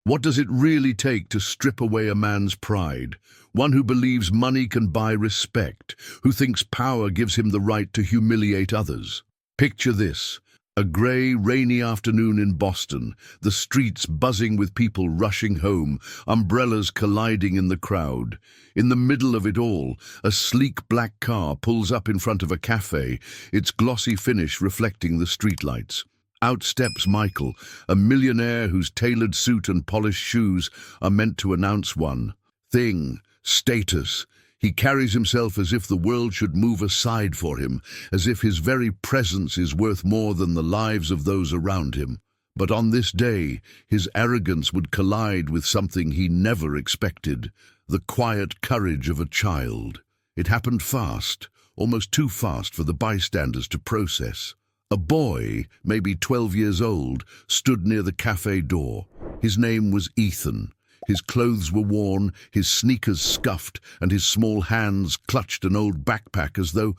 What does it really take to strip away a man's pride? One who believes money can buy respect, who thinks power gives him the right to humiliate others. Picture this. A grey, rainy afternoon in Boston, the streets buzzing with people rushing home, umbrellas colliding in the crowd. In the middle of it all, a sleek black car pulls up in front of a cafe, its glossy finish reflecting the streetlights. Out steps Michael, a millionaire whose tailored suit and polished shoes are meant to announce one thing: status. He carries himself as if the world should move aside for him, as if his very presence is worth more than the lives of those around him. But on this day, his arrogance would collide with something he never expected: the quiet courage of a child. It happened fast, almost too fast for the bystanders to process. A boy, maybe 12 years old, stood near the cafe door. His name was Ethan. His clothes were worn, his sneakers scuffed, and his small hands clutched an old backpack as though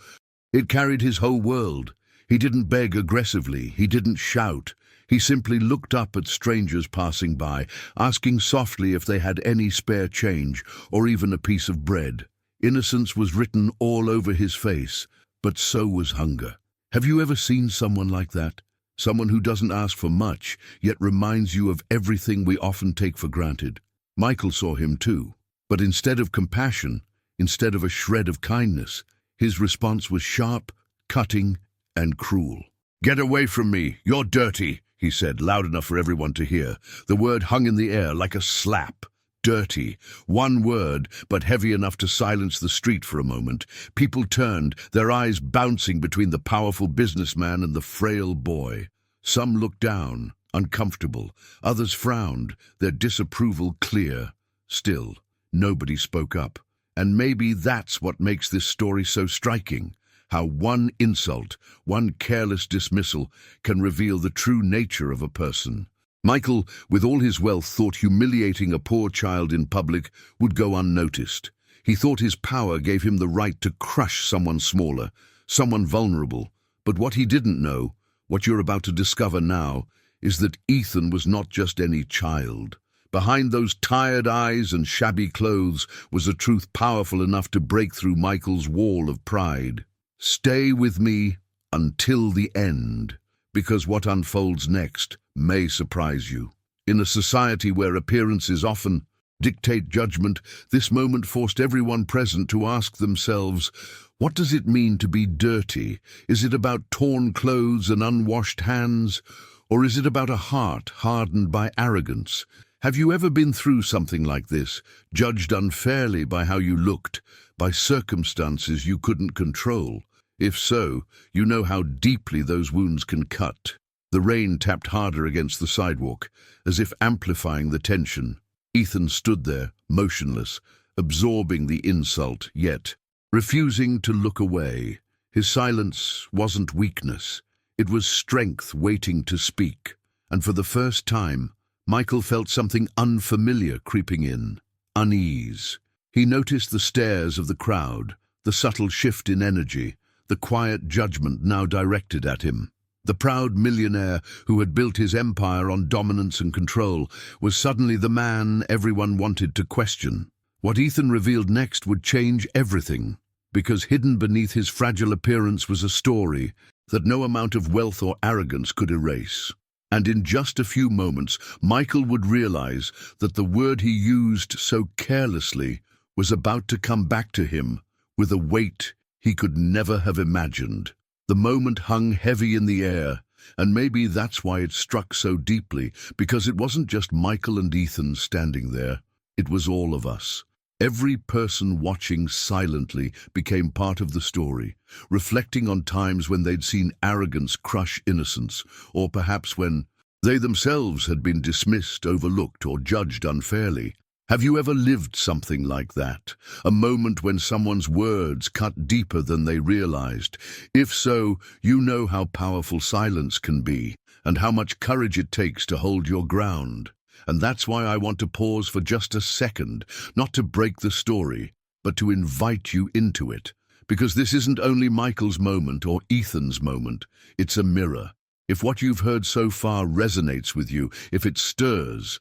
it carried his whole world. He didn't beg aggressively, he didn't shout. He simply looked up at strangers passing by, asking softly if they had any spare change or even a piece of bread. Innocence was written all over his face, but so was hunger. Have you ever seen someone like that? Someone who doesn't ask for much, yet reminds you of everything we often take for granted. Michael saw him too, but instead of compassion, instead of a shred of kindness, his response was sharp, cutting, and cruel. "Get away from me, you're dirty," he said, loud enough for everyone to hear. The word hung in the air like a slap. Dirty. One word, but heavy enough to silence the street for a moment. People turned, their eyes bouncing between the powerful businessman and the frail boy. Some looked down, uncomfortable. Others frowned, their disapproval clear. Still, nobody spoke up. And maybe that's what makes this story so striking. How one insult, one careless dismissal, can reveal the true nature of a person. Michael, with all his wealth, thought humiliating a poor child in public would go unnoticed. He thought his power gave him the right to crush someone smaller, someone vulnerable. But what he didn't know, what you're about to discover now, is that Ethan was not just any child. Behind those tired eyes and shabby clothes was a truth powerful enough to break through Michael's wall of pride. Stay with me until the end, because what unfolds next may surprise you. In a society where appearances often dictate judgment, this moment forced everyone present to ask themselves, what does it mean to be dirty? Is it about torn clothes and unwashed hands? Or is it about a heart hardened by arrogance? Have you ever been through something like this, judged unfairly by how you looked, by circumstances you couldn't control? If so, you know how deeply those wounds can cut. The rain tapped harder against the sidewalk, as if amplifying the tension. Ethan stood there, motionless, absorbing the insult, yet refusing to look away. His silence wasn't weakness. It was strength waiting to speak. And for the first time, Michael felt something unfamiliar creeping in: unease. He noticed the stares of the crowd, the subtle shift in energy, the quiet judgment now directed at him. The proud millionaire who had built his empire on dominance and control was suddenly the man everyone wanted to question. What Ethan revealed next would change everything, because hidden beneath his fragile appearance was a story that no amount of wealth or arrogance could erase. And in just a few moments, Michael would realize that the word he used so carelessly was about to come back to him with a weight he could never have imagined. The moment hung heavy in the air, and maybe that's why it struck so deeply, because it wasn't just Michael and Ethan standing there. It was all of us. Every person watching silently became part of the story, reflecting on times when they'd seen arrogance crush innocence, or perhaps when they themselves had been dismissed, overlooked, or judged unfairly. Have you ever lived something like that? A moment when someone's words cut deeper than they realized? If so, you know how powerful silence can be, and how much courage it takes to hold your ground. And that's why I want to pause for just a second, not to break the story, but to invite you into it. Because this isn't only Michael's moment or Ethan's moment, it's a mirror. If what you've heard so far resonates with you, if it stirs,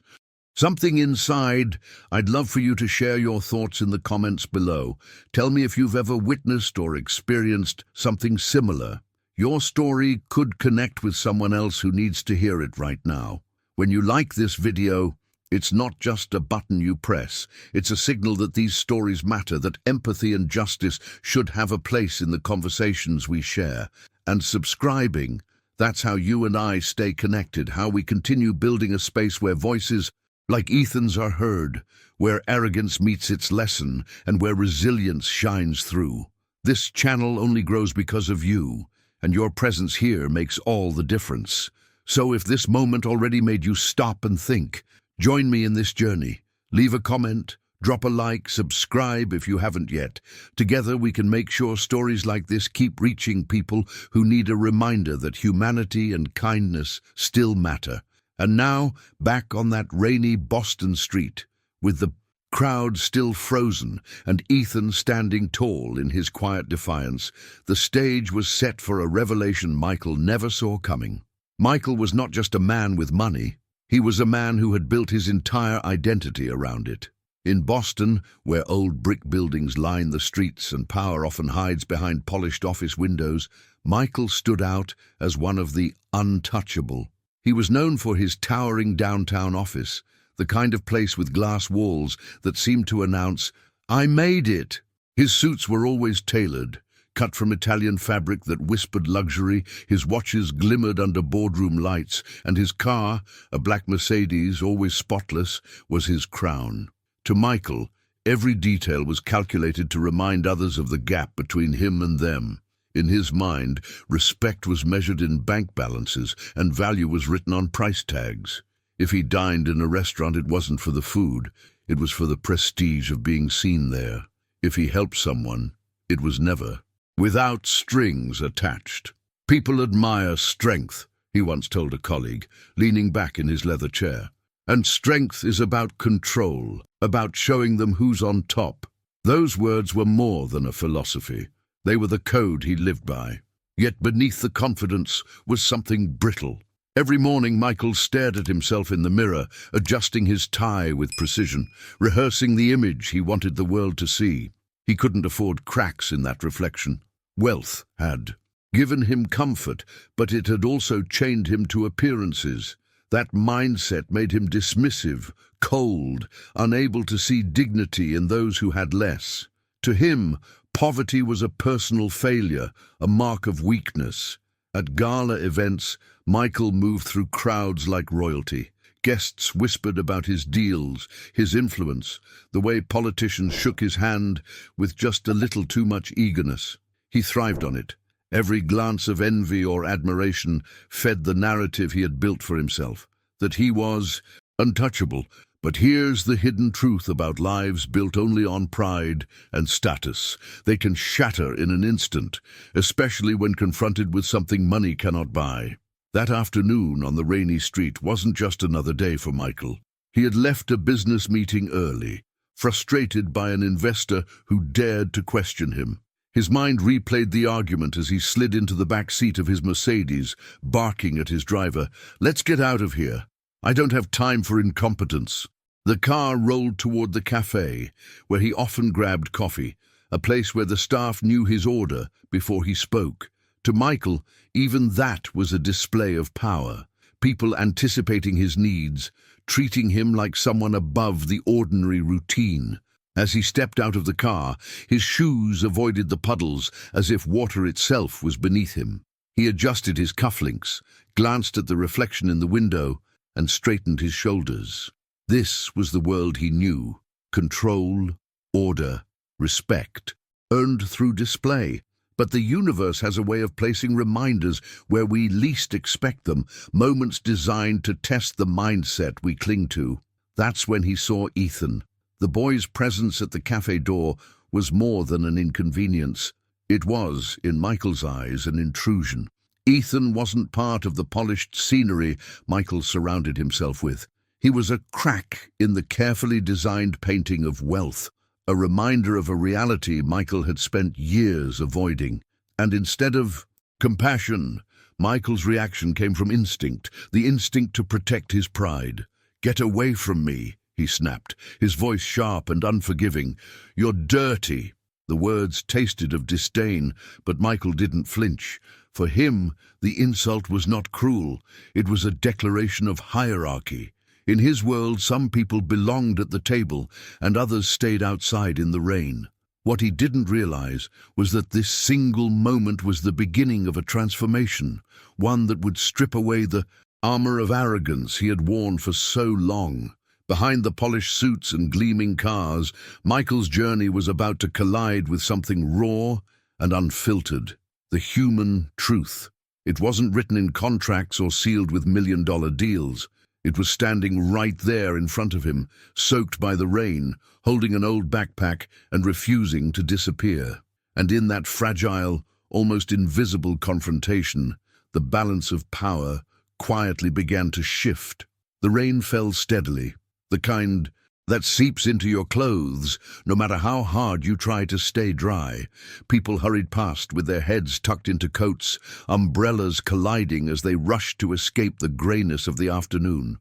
Something inside. I'd love for you to share your thoughts in the comments below. Tell me if you've ever witnessed or experienced something similar. Your story could connect with someone else who needs to hear it right now. When you like this video, it's not just a button you press. It's a signal that these stories matter, that empathy and justice should have a place in the conversations we share. And subscribing, that's how you and I stay connected, how we continue building a space where voices like Ethan's are heard, where arrogance meets its lesson, and where resilience shines through. This channel only grows because of you, and your presence here makes all the difference. So if this moment already made you stop and think, join me in this journey. Leave a comment, drop a like, subscribe if you haven't yet. Together we can make sure stories like this keep reaching people who need a reminder that humanity and kindness still matter. And now, back on that rainy Boston street, with the crowd still frozen and Ethan standing tall in his quiet defiance, the stage was set for a revelation Michael never saw coming. Michael was not just a man with money. He was a man who had built his entire identity around it. In Boston, where old brick buildings line the streets and power often hides behind polished office windows, Michael stood out as one of the untouchable. He was known for his towering downtown office, the kind of place with glass walls that seemed to announce, "I made it." His suits were always tailored, cut from Italian fabric that whispered luxury, his watches glimmered under boardroom lights, and his car, a black Mercedes, always spotless, was his crown. To Michael, every detail was calculated to remind others of the gap between him and them. In his mind, respect was measured in bank balances, and value was written on price tags. If he dined in a restaurant, it wasn't for the food, it was for the prestige of being seen there. If he helped someone, it was never without strings attached. "People admire strength," he once told a colleague, leaning back in his leather chair. "And strength is about control, about showing them who's on top." Those words were more than a philosophy. They were the code he lived by. Yet beneath the confidence was something brittle. Every morning Michael stared at himself in the mirror, adjusting his tie with precision, rehearsing the image he wanted the world to see. He couldn't afford cracks in that reflection. Wealth had given him comfort, but it had also chained him to appearances. That mindset made him dismissive, cold, unable to see dignity in those who had less. To him, poverty was a personal failure, a mark of weakness. At gala events, Michael moved through crowds like royalty. Guests whispered about his deals, his influence, the way politicians shook his hand with just a little too much eagerness. He thrived on it. Every glance of envy or admiration fed the narrative he had built for himself, that he was untouchable. But here's the hidden truth about lives built only on pride and status. They can shatter in an instant, especially when confronted with something money cannot buy. That afternoon on the rainy street wasn't just another day for Michael. He had left a business meeting early, frustrated by an investor who dared to question him. His mind replayed the argument as he slid into the back seat of his Mercedes, barking at his driver, "Let's get out of here. I don't have time for incompetence." The car rolled toward the cafe, where he often grabbed coffee, a place where the staff knew his order before he spoke. To Michael, even that was a display of power, people anticipating his needs, treating him like someone above the ordinary routine. As he stepped out of the car, his shoes avoided the puddles as if water itself was beneath him. He adjusted his cufflinks, glanced at the reflection in the window, and straightened his shoulders. This was the world he knew: control, order, respect, earned through display. But the universe has a way of placing reminders where we least expect them, moments designed to test the mindset we cling to. That's when he saw Ethan. The boy's presence at the cafe door was more than an inconvenience. It was, in Michael's eyes, an intrusion. Ethan wasn't part of the polished scenery Michael surrounded himself with. He was a crack in the carefully designed painting of wealth, a reminder of a reality Michael had spent years avoiding. And instead of compassion, Michael's reaction came from instinct, the instinct to protect his pride. "Get away from me," he snapped, his voice sharp and unforgiving. "You're dirty." The words tasted of disdain, but Michael didn't flinch. For him, the insult was not cruel. It was a declaration of hierarchy. In his world, some people belonged at the table, and others stayed outside in the rain. What he didn't realize was that this single moment was the beginning of a transformation, one that would strip away the armor of arrogance he had worn for so long. Behind the polished suits and gleaming cars, Michael's journey was about to collide with something raw and unfiltered, the human truth. It wasn't written in contracts or sealed with million-dollar deals. It was standing right there in front of him, soaked by the rain, holding an old backpack and refusing to disappear. And in that fragile, almost invisible confrontation, the balance of power quietly began to shift. The rain fell steadily, the kind that seeps into your clothes no matter how hard you try to stay dry. People hurried past with their heads tucked into coats, umbrellas colliding as they rushed to escape the grayness of the afternoon.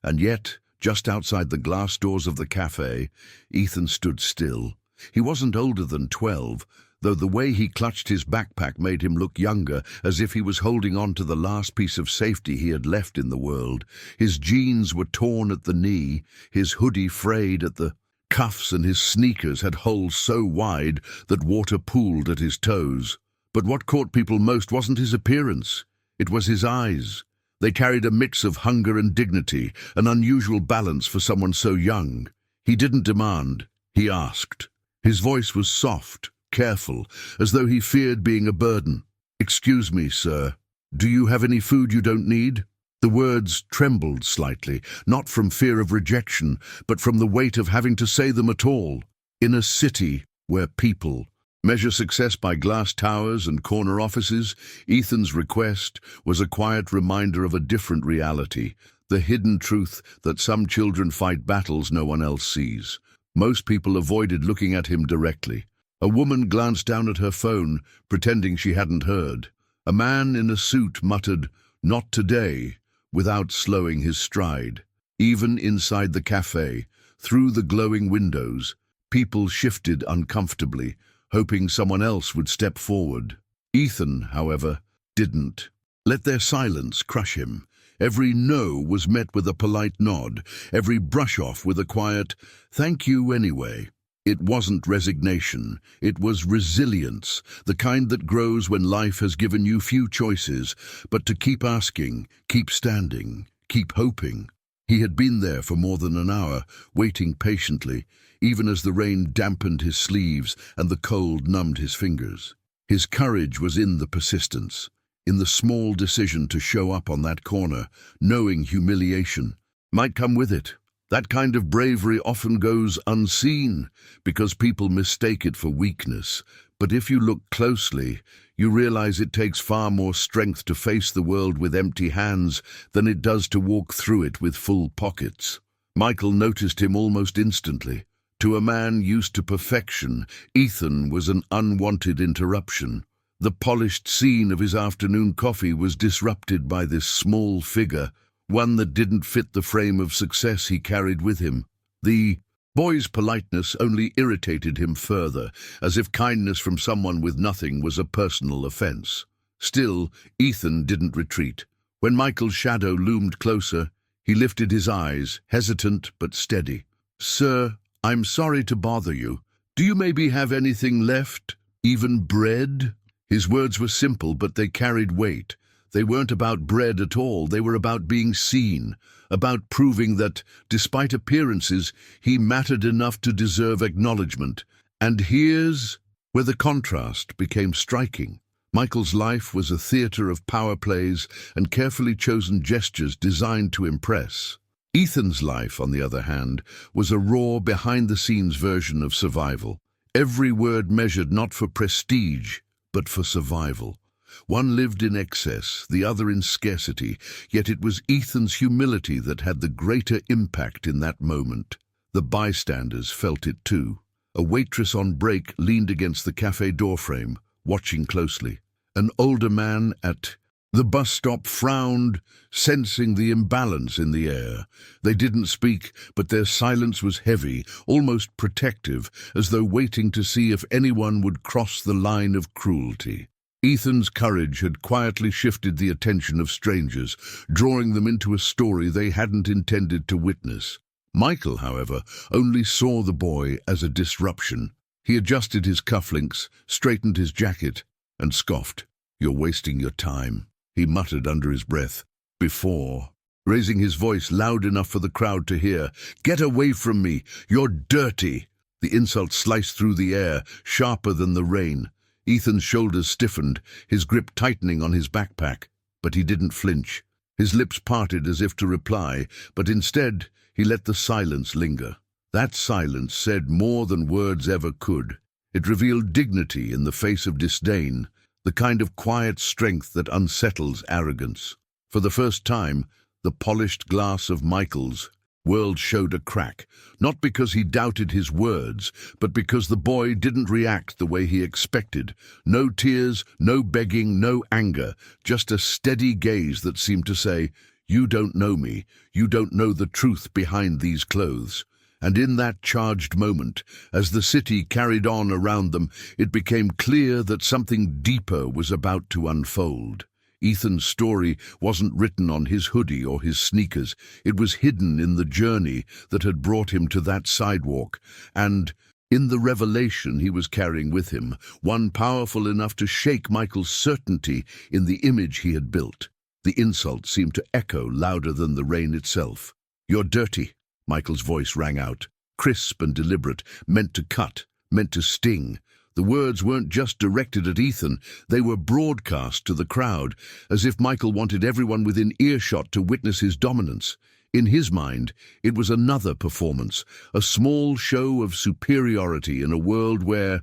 And yet, just outside the glass doors of the cafe, Ethan stood still. He wasn't older than 12, though the way he clutched his backpack made him look younger, as if he was holding on to the last piece of safety he had left in the world. His jeans were torn at the knee, his hoodie frayed at the cuffs, and his sneakers had holes so wide that water pooled at his toes. But what caught people most wasn't his appearance. It was his eyes. They carried a mix of hunger and dignity, an unusual balance for someone so young. He didn't demand, he asked. His voice was soft, careful, as though he feared being a burden. "Excuse me, sir. Do you have any food you don't need?" The words trembled slightly, not from fear of rejection, but from the weight of having to say them at all. In a city where people measure success by glass towers and corner offices, Ethan's request was a quiet reminder of a different reality, the hidden truth that some children fight battles no one else sees. Most people avoided looking at him directly. A woman glanced down at her phone, pretending she hadn't heard. A man in a suit muttered, "Not today," without slowing his stride. Even inside the cafe, through the glowing windows, people shifted uncomfortably, hoping someone else would step forward. Ethan, however, didn't. Let their silence crush him. Every no was met with a polite nod, every brush-off with a quiet, "Thank you anyway." It wasn't resignation, it was resilience, the kind that grows when life has given you few choices, but to keep asking, keep standing, keep hoping. He had been there for more than an hour, waiting patiently, even as the rain dampened his sleeves and the cold numbed his fingers. His courage was in the persistence, in the small decision to show up on that corner, knowing humiliation might come with it. That kind of bravery often goes unseen because people mistake it for weakness. But if you look closely, you realize it takes far more strength to face the world with empty hands than it does to walk through it with full pockets. Michael noticed him almost instantly. To a man used to perfection, Ethan was an unwanted interruption. The polished scene of his afternoon coffee was disrupted by this small figure, one that didn't fit the frame of success he carried with him. The boy's politeness only irritated him further, as if kindness from someone with nothing was a personal offense. Still, Ethan didn't retreat. When Michael's shadow loomed closer, he lifted his eyes, hesitant but steady. "Sir, I'm sorry to bother you. Do you maybe have anything left? Even bread?" His words were simple, but they carried weight. They weren't about bread at all, they were about being seen, about proving that, despite appearances, he mattered enough to deserve acknowledgement. And here's where the contrast became striking. Michael's life was a theater of power plays and carefully chosen gestures designed to impress. Ethan's life, on the other hand, was a raw, behind-the-scenes version of survival. Every word measured not for prestige, but for survival. One lived in excess, the other in scarcity, yet it was Ethan's humility that had the greater impact in that moment. The bystanders felt it too. A waitress on break leaned against the cafe doorframe, watching closely. An older man at The bus stop frowned, sensing the imbalance in the air. They didn't speak, but their silence was heavy, almost protective, as though waiting to see if anyone would cross the line of cruelty. Ethan's courage had quietly shifted the attention of strangers, drawing them into a story they hadn't intended to witness. Michael, however, only saw the boy as a disruption. He adjusted his cufflinks, straightened his jacket, and scoffed. "You're wasting your time," he muttered under his breath. "Before," raising his voice loud enough for the crowd to hear, "Get away from me! You're dirty!" The insult sliced through the air, sharper than the rain. Ethan's shoulders stiffened, his grip tightening on his backpack, but he didn't flinch. His lips parted as if to reply, but instead he let the silence linger. That silence said more than words ever could. It revealed dignity in the face of disdain, the kind of quiet strength that unsettles arrogance. For the first time, the polished glass of Michael's world showed a crack, not because he doubted his words, but because the boy didn't react the way he expected. No tears, no begging, no anger, just a steady gaze that seemed to say, "You don't know me, you don't know the truth behind these clothes." And in that charged moment, as the city carried on around them, it became clear that something deeper was about to unfold. Ethan's story wasn't written on his hoodie or his sneakers. It was hidden in the journey that had brought him to that sidewalk, and in the revelation he was carrying with him, one powerful enough to shake Michael's certainty in the image he had built. The insult seemed to echo louder than the rain itself. "You're dirty," Michael's voice rang out, crisp and deliberate, meant to cut, meant to sting. The words weren't just directed at Ethan, they were broadcast to the crowd, as if Michael wanted everyone within earshot to witness his dominance. In his mind, it was another performance, a small show of superiority in a world where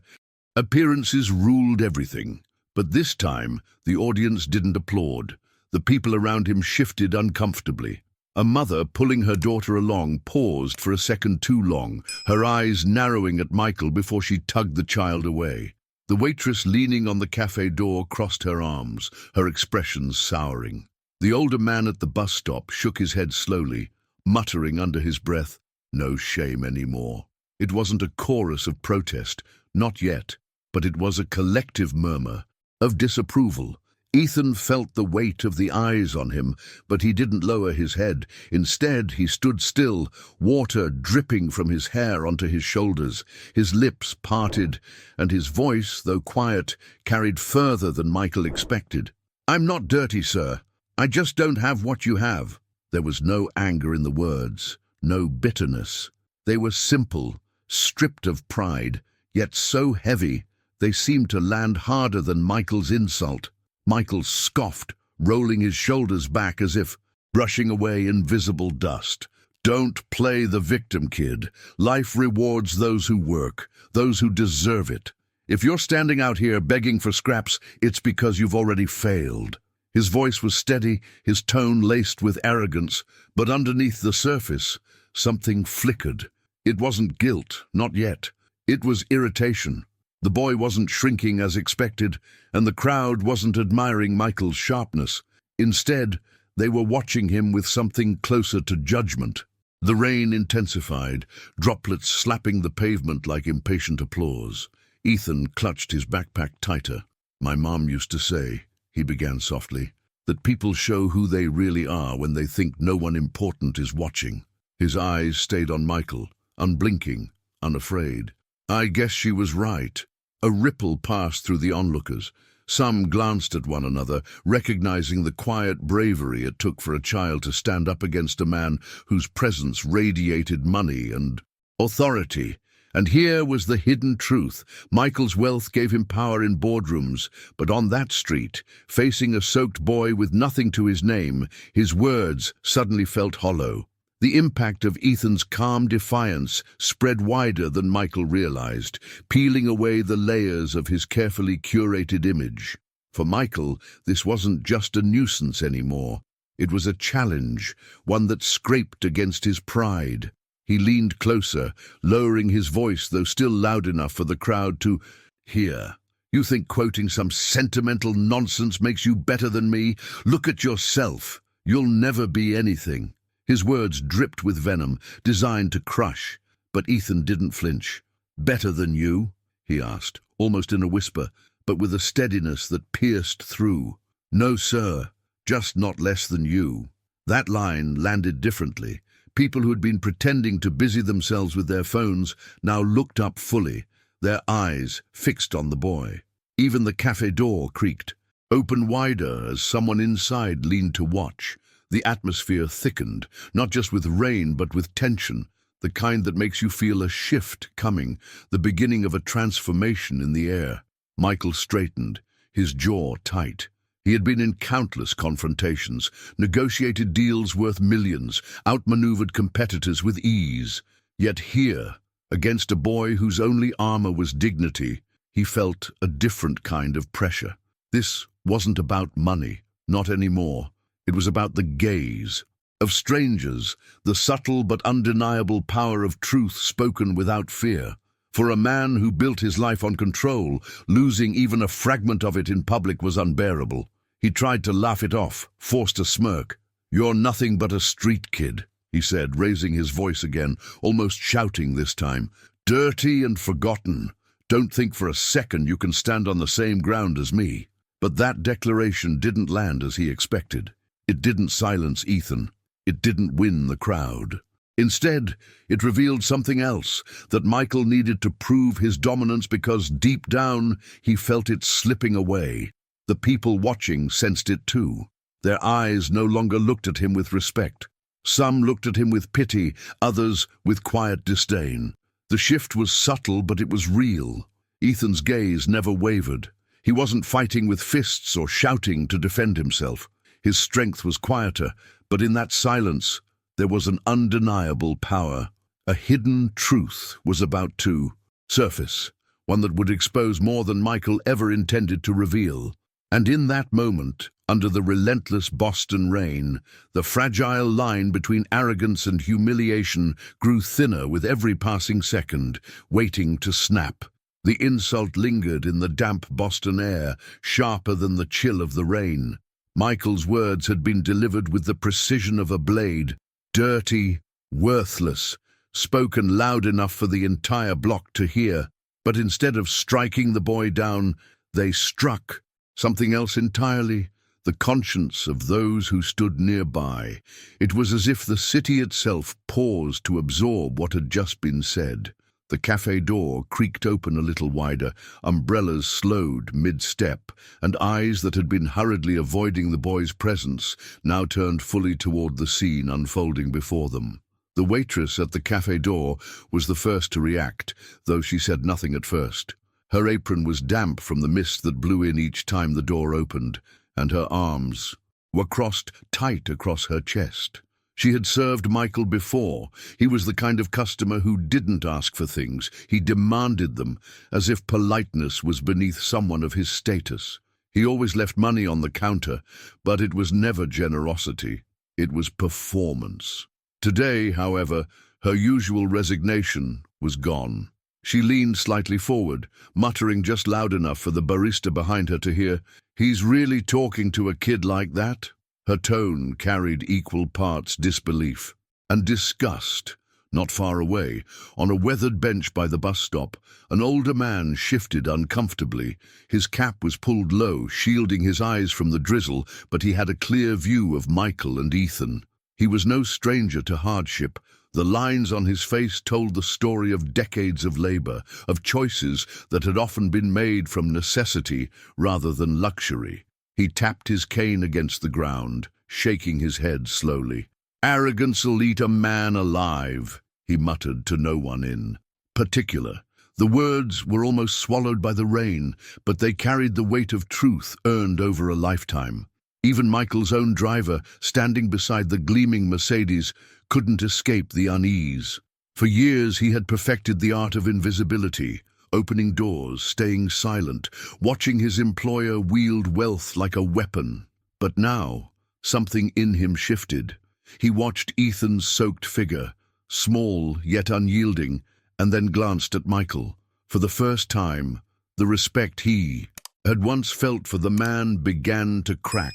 appearances ruled everything. But this time, the audience didn't applaud. The people around him shifted uncomfortably. A mother pulling her daughter along paused for a second too long, her eyes narrowing at Michael before she tugged the child away. The waitress leaning on the cafe door crossed her arms, her expression souring. The older man at the bus stop shook his head slowly, muttering under his breath, "No shame anymore." It wasn't a chorus of protest, not yet, but it was a collective murmur of disapproval. Ethan felt the weight of the eyes on him, but he didn't lower his head. Instead, he stood still, water dripping from his hair onto his shoulders, his lips parted, and his voice, though quiet, carried further than Michael expected. "I'm not dirty, sir. I just don't have what you have." There was no anger in the words, no bitterness. They were simple, stripped of pride, yet so heavy they seemed to land harder than Michael's insult. Michael scoffed, rolling his shoulders back as if brushing away invisible dust. "Don't play the victim, kid. Life rewards those who work, those who deserve it. If you're standing out here begging for scraps, it's because you've already failed." His voice was steady, his tone laced with arrogance, but underneath the surface, something flickered. It wasn't guilt, not yet. It was irritation. The boy wasn't shrinking as expected, and the crowd wasn't admiring Michael's sharpness. Instead, they were watching him with something closer to judgment. The rain intensified, droplets slapping the pavement like impatient applause. Ethan clutched his backpack tighter. "My mom used to say," he began softly, "that people show who they really are when they think no one important is watching." His eyes stayed on Michael, unblinking, unafraid. I guess she was right. A ripple passed through the onlookers. Some glanced at one another, recognizing the quiet bravery it took for a child to stand up against a man whose presence radiated money and authority. And here was the hidden truth. Michael's wealth gave him power in boardrooms, but on that street, facing a soaked boy with nothing to his name, his words suddenly felt hollow. The impact of Ethan's calm defiance spread wider than Michael realized, peeling away the layers of his carefully curated image. For Michael, this wasn't just a nuisance anymore. It was a challenge, one that scraped against his pride. He leaned closer, lowering his voice, though still loud enough for the crowd to hear. You think quoting some sentimental nonsense makes you better than me? Look at yourself. You'll never be anything." His words dripped with venom, designed to crush, but Ethan didn't flinch. "Better than you?" he asked, almost in a whisper, but with a steadiness that pierced through. "No, sir, just not less than you." That line landed differently. People who had been pretending to busy themselves with their phones now looked up fully, their eyes fixed on the boy. Even the cafe door creaked, open wider as someone inside leaned to watch. The atmosphere thickened, not just with rain but with tension, the kind that makes you feel a shift coming, the beginning of a transformation in the air. Michael straightened, his jaw tight. He had been in countless confrontations, negotiated deals worth millions, outmaneuvered competitors with ease. Yet here, against a boy whose only armor was dignity, he felt a different kind of pressure. This wasn't about money, not anymore. It was about the gaze of strangers, the subtle but undeniable power of truth spoken without fear. For a man who built his life on control, losing even a fragment of it in public was unbearable. He tried to laugh it off, forced a smirk. "You're nothing but a street kid," he said, raising his voice again, almost shouting this time. "Dirty and forgotten. Don't think for a second you can stand on the same ground as me." But that declaration didn't land as he expected. It didn't silence Ethan. It didn't win the crowd. Instead, it revealed something else, that Michael needed to prove his dominance because deep down he felt it slipping away. The people watching sensed it too. Their eyes no longer looked at him with respect. Some looked at him with pity, others with quiet disdain. The shift was subtle, but it was real. Ethan's gaze never wavered. He wasn't fighting with fists or shouting to defend himself. His strength was quieter, but in that silence there was an undeniable power. A hidden truth was about to surface, one that would expose more than Michael ever intended to reveal. And in that moment, under the relentless Boston rain, the fragile line between arrogance and humiliation grew thinner with every passing second, waiting to snap. The insult lingered in the damp Boston air, sharper than the chill of the rain. Michael's words had been delivered with the precision of a blade, dirty, worthless, spoken loud enough for the entire block to hear. But instead of striking the boy down, they struck something else entirely, the conscience of those who stood nearby. It was as if the city itself paused to absorb what had just been said. The cafe door creaked open a little wider, umbrellas slowed mid-step, and eyes that had been hurriedly avoiding the boy's presence now turned fully toward the scene unfolding before them. The waitress at the cafe door was the first to react, though she said nothing at first. Her apron was damp from the mist that blew in each time the door opened, and her arms were crossed tight across her chest. She had served Michael before. He was the kind of customer who didn't ask for things. He demanded them, as if politeness was beneath someone of his status. He always left money on the counter, but it was never generosity. It was performance. Today, however, her usual resignation was gone. She leaned slightly forward, muttering just loud enough for the barista behind her to hear, "He's really talking to a kid like that?" Her tone carried equal parts disbelief and disgust. Not far away, on a weathered bench by the bus stop, an older man shifted uncomfortably. His cap was pulled low, shielding his eyes from the drizzle, but he had a clear view of Michael and Ethan. He was no stranger to hardship. The lines on his face told the story of decades of labor, of choices that had often been made from necessity rather than luxury. He tapped his cane against the ground, shaking his head slowly. "Arrogance'll eat a man alive," he muttered to no one in particular. The words were almost swallowed by the rain, but they carried the weight of truth earned over a lifetime. Even Michael's own driver, standing beside the gleaming Mercedes, couldn't escape the unease. For years he had perfected the art of invisibility, opening doors, staying silent, watching his employer wield wealth like a weapon. But now, something in him shifted. He watched Ethan's soaked figure, small yet unyielding, and then glanced at Michael. For the first time, The respect he had once felt for the man began to crack.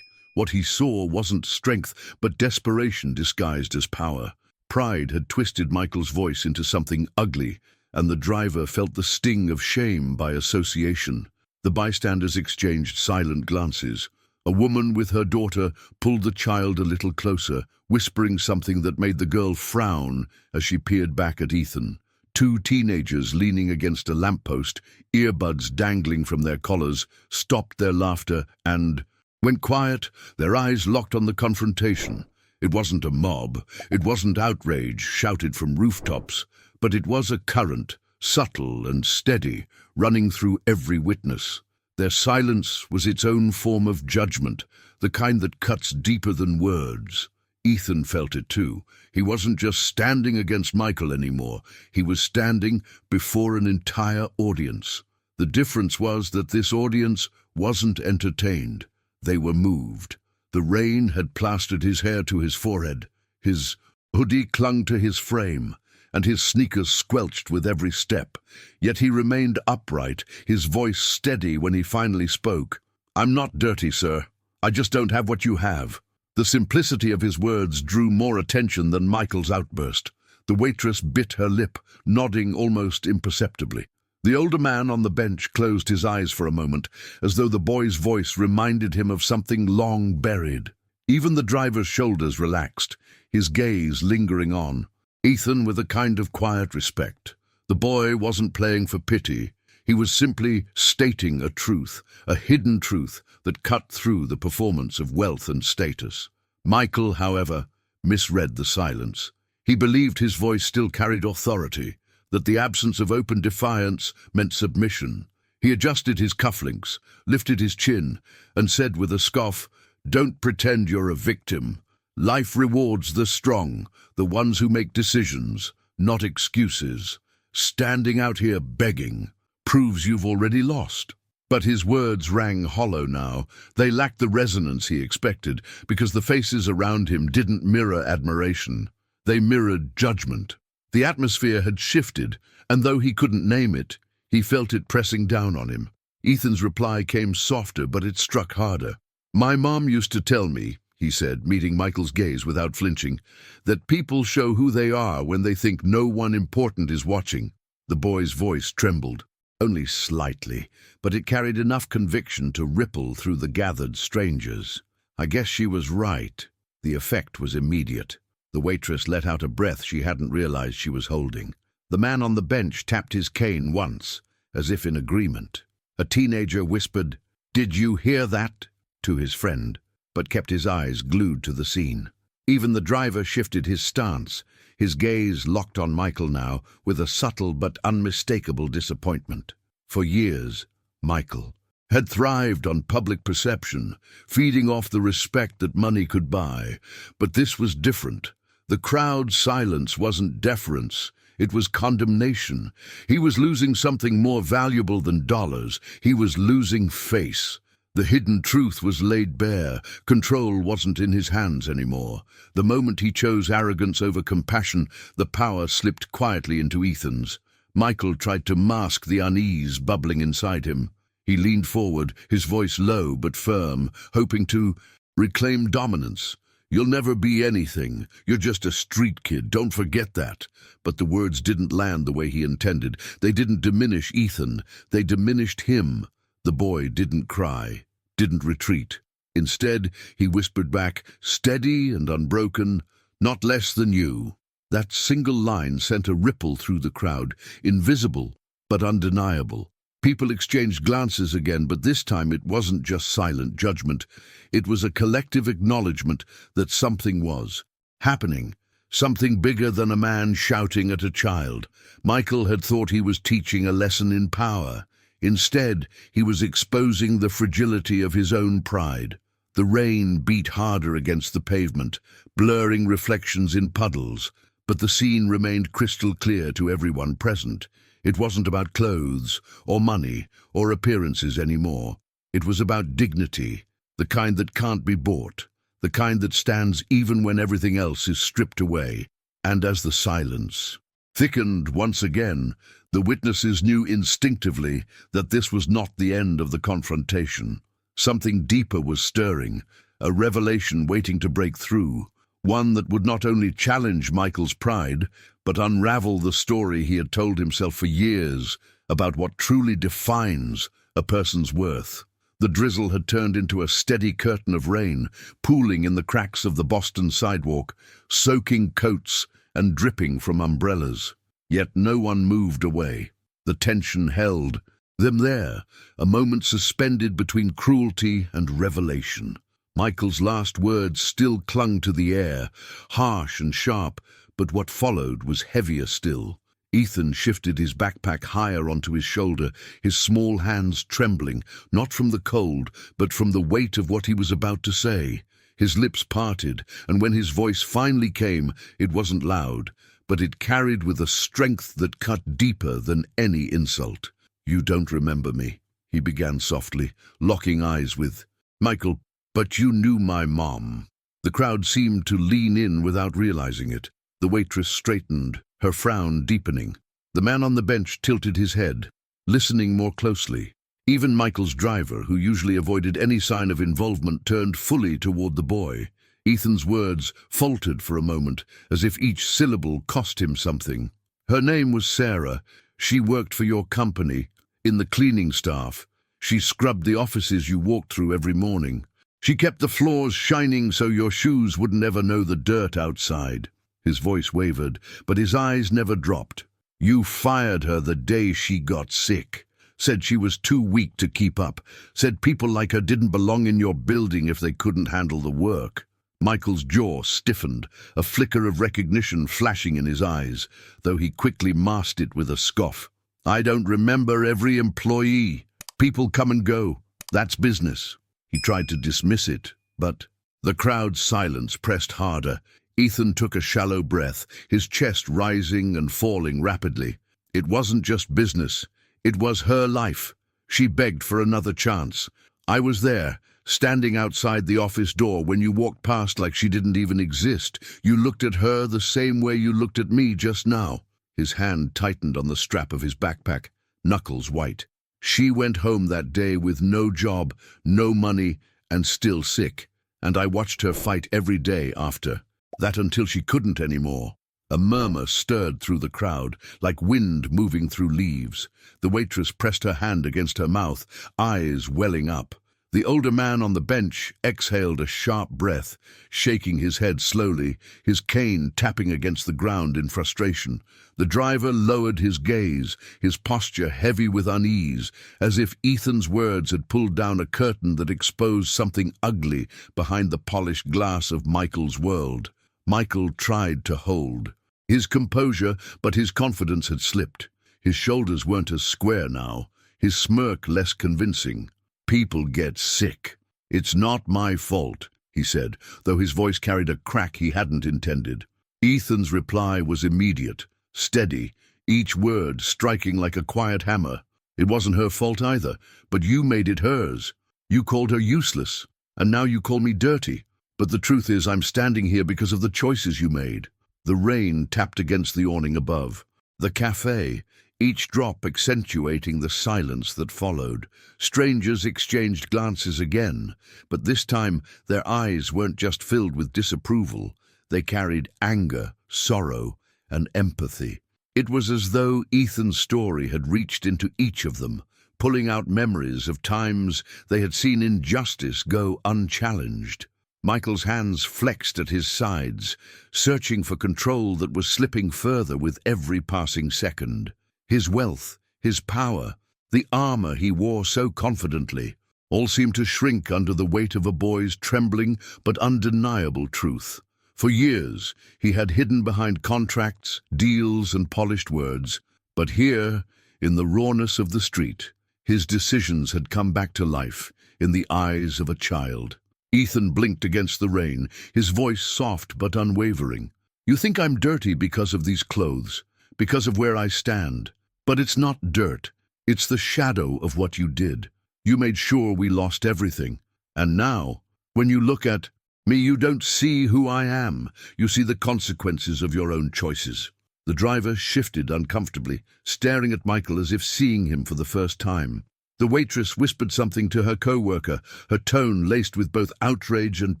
What he saw wasn't strength, but desperation disguised as power. Pride had twisted Michael's voice into something ugly, and the driver felt the sting of shame by association. The bystanders exchanged silent glances. A woman with her daughter pulled the child a little closer, whispering something that made the girl frown as she peered back at Ethan. Two teenagers leaning against a lamppost, earbuds dangling from their collars, stopped their laughter and went quiet, their eyes locked on the confrontation. It wasn't a mob, it wasn't outrage shouted from rooftops, but it was a current, subtle and steady, running through every witness. Their silence was its own form of judgment, the kind that cuts deeper than words. Ethan felt it too. He wasn't just standing against Michael anymore. He was standing before an entire audience. The difference was that this audience wasn't entertained. They were moved. The rain had plastered his hair to his forehead. His hoodie clung to his frame, and his sneakers squelched with every step. Yet he remained upright, his voice steady when he finally spoke. "I'm not dirty, sir. I just don't have what you have." The simplicity of his words drew more attention than Michael's outburst. The waitress bit her lip, nodding almost imperceptibly. The older man on the bench closed his eyes for a moment, as though the boy's voice reminded him of something long buried. Even the driver's shoulders relaxed, his gaze lingering on. Ethan with a kind of quiet respect. The boy wasn't playing for pity. He was simply stating a truth, a hidden truth that cut through the performance of wealth and status. Michael, however, misread the silence. He believed his voice still carried authority, that the absence of open defiance meant submission. He adjusted his cufflinks, lifted his chin, and said with a scoff, "Don't pretend you're a victim. Life rewards the strong, the ones who make decisions, not excuses. Standing out here begging proves you've already lost." But his words rang hollow now. They lacked the resonance he expected, because the faces around him didn't mirror admiration. They mirrored judgment. The atmosphere had shifted, and though he couldn't name it, he felt it pressing down on him. Ethan's reply came softer, but it struck harder. "My mom used to tell me," he said, meeting Michael's gaze without flinching, "that people show who they are when they think no one important is watching." The boy's voice trembled. Only slightly, but it carried enough conviction to ripple through the gathered strangers. I guess she was right. The effect was immediate. The waitress let out a breath she hadn't realized she was holding. The man on the bench tapped his cane once, as if in agreement. A teenager whispered, "Did you hear that?" to his friend, but kept his eyes glued to the scene. Even the driver shifted his stance, his gaze locked on Michael now, with a subtle but unmistakable disappointment. For years, Michael had thrived on public perception, feeding off the respect that money could buy. But this was different. The crowd's silence wasn't deference, it was condemnation. He was losing something more valuable than dollars. He was losing face. The hidden truth was laid bare. Control wasn't in his hands anymore. The moment he chose arrogance over compassion, the power slipped quietly into Ethan's. Michael tried to mask the unease bubbling inside him. He leaned forward, his voice low but firm, hoping to reclaim dominance. "You'll never be anything. You're just a street kid. Don't forget that." But the words didn't land the way he intended. They didn't diminish Ethan. They diminished him. The boy didn't cry, didn't retreat. Instead, he whispered back, steady and unbroken, "Not less than you." That single line sent a ripple through the crowd, invisible but undeniable. People exchanged glances again, but this time it wasn't just silent judgment. It was a collective acknowledgement that something was happening, something bigger than a man shouting at a child. Michael had thought he was teaching a lesson in power. Instead, he was exposing the fragility of his own pride. The rain beat harder against the pavement, blurring reflections in puddles, but the scene remained crystal clear to everyone present. It wasn't about clothes, or money, or appearances anymore. It was about dignity, the kind that can't be bought, the kind that stands even when everything else is stripped away. And as the silence thickened once again. The witnesses knew instinctively that this was not the end of the confrontation. Something deeper was stirring, a revelation waiting to break through, one that would not only challenge Michael's pride, but unravel the story he had told himself for years about what truly defines a person's worth. The drizzle had turned into a steady curtain of rain, pooling in the cracks of the Boston sidewalk, soaking coats and dripping from umbrellas. Yet no one moved away. The tension held them there, a moment suspended between cruelty and revelation. Michael's last words still clung to the air, harsh and sharp, but what followed was heavier still. Ethan shifted his backpack higher onto his shoulder, his small hands trembling, not from the cold, but from the weight of what he was about to say. His lips parted, and when his voice finally came, it wasn't loud, but it carried with a strength that cut deeper than any insult. "You don't remember me," he began softly, locking eyes with Michael, "but you knew my mom." The crowd seemed to lean in without realizing it. The waitress straightened, her frown deepening. The man on the bench tilted his head, listening more closely. Even Michael's driver, who usually avoided any sign of involvement, turned fully toward the boy. Ethan's words faltered for a moment, as if each syllable cost him something. "Her name was Sarah. She worked for your company, in the cleaning staff. She scrubbed the offices you walked through every morning. She kept the floors shining so your shoes wouldn't ever know the dirt outside." His voice wavered, but his eyes never dropped. "You fired her the day she got sick. Said she was too weak to keep up. Said people like her didn't belong in your building if they couldn't handle the work." Michael's jaw stiffened, a flicker of recognition flashing in his eyes, though he quickly masked it with a scoff. "I don't remember every employee. People come and go. That's business." He tried to dismiss it, but the crowd's silence pressed harder. Ethan took a shallow breath, his chest rising and falling rapidly. It wasn't just business. It was her life. She begged for another chance. I was there, standing outside the office door when you walked past like she didn't even exist. You looked at her the same way you looked at me just now. His hand tightened on the strap of his backpack, knuckles white. She went home that day with no job, no money, and still sick. And I watched her fight every day after. That until she couldn't anymore. A murmur stirred through the crowd, like wind moving through leaves. The waitress pressed her hand against her mouth, eyes welling up. The older man on the bench exhaled a sharp breath, shaking his head slowly, his cane tapping against the ground in frustration. The driver lowered his gaze, his posture heavy with unease, as if Ethan's words had pulled down a curtain that exposed something ugly behind the polished glass of Michael's world. Michael tried to hold his composure, but his confidence had slipped. His shoulders weren't as square now, his smirk less convincing. "People get sick. It's not my fault," he said, though his voice carried a crack he hadn't intended. Ethan's reply was immediate, steady, each word striking like a quiet hammer. "It wasn't her fault either, but you made it hers. You called her useless, and now you call me dirty. But the truth is I'm standing here because of the choices you made." The rain tapped against the awning above. The cafe, each drop accentuating the silence that followed. Strangers exchanged glances again, but this time their eyes weren't just filled with disapproval. They carried anger, sorrow, and empathy. It was as though Ethan's story had reached into each of them, pulling out memories of times they had seen injustice go unchallenged. Michael's hands flexed at his sides, searching for control that was slipping further with every passing second. His wealth, his power, the armor he wore so confidently, all seemed to shrink under the weight of a boy's trembling but undeniable truth. For years, he had hidden behind contracts, deals, and polished words, but here, in the rawness of the street, his decisions had come back to life in the eyes of a child. Ethan blinked against the rain, his voice soft but unwavering. "You think I'm dirty because of these clothes, because of where I stand. But it's not dirt. It's the shadow of what you did. You made sure we lost everything. And now, when you look at me, you don't see who I am. You see the consequences of your own choices." The driver shifted uncomfortably, staring at Michael as if seeing him for the first time. The waitress whispered something to her co-worker, her tone laced with both outrage and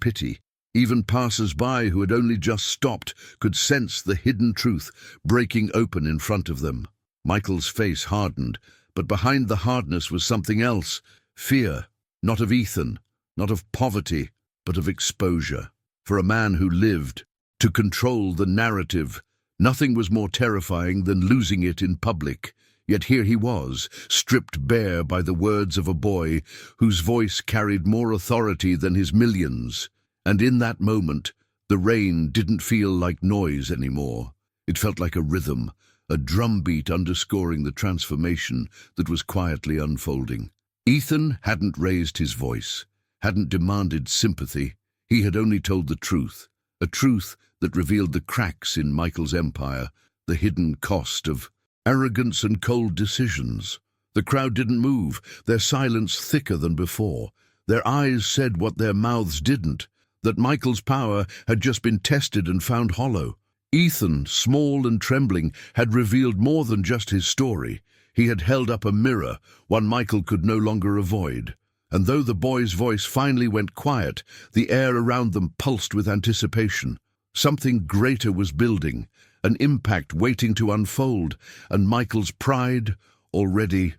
pity. Even passers-by who had only just stopped could sense the hidden truth breaking open in front of them. Michael's face hardened, but behind the hardness was something else. Fear, not of Ethan, not of poverty, but of exposure. For a man who lived to control the narrative, nothing was more terrifying than losing it in public. Yet here he was, stripped bare by the words of a boy whose voice carried more authority than his millions. And in that moment, the rain didn't feel like noise anymore. It felt like a rhythm, a drumbeat underscoring the transformation that was quietly unfolding. Ethan hadn't raised his voice, hadn't demanded sympathy. He had only told the truth, a truth that revealed the cracks in Michael's empire, the hidden cost of arrogance and cold decisions. The crowd didn't move, their silence thicker than before. Their eyes said what their mouths didn't, that Michael's power had just been tested and found hollow. Ethan, small and trembling, had revealed more than just his story. He had held up a mirror, one Michael could no longer avoid. And though the boy's voice finally went quiet, the air around them pulsed with anticipation. Something greater was building, an impact waiting to unfold, and Michael's pride, already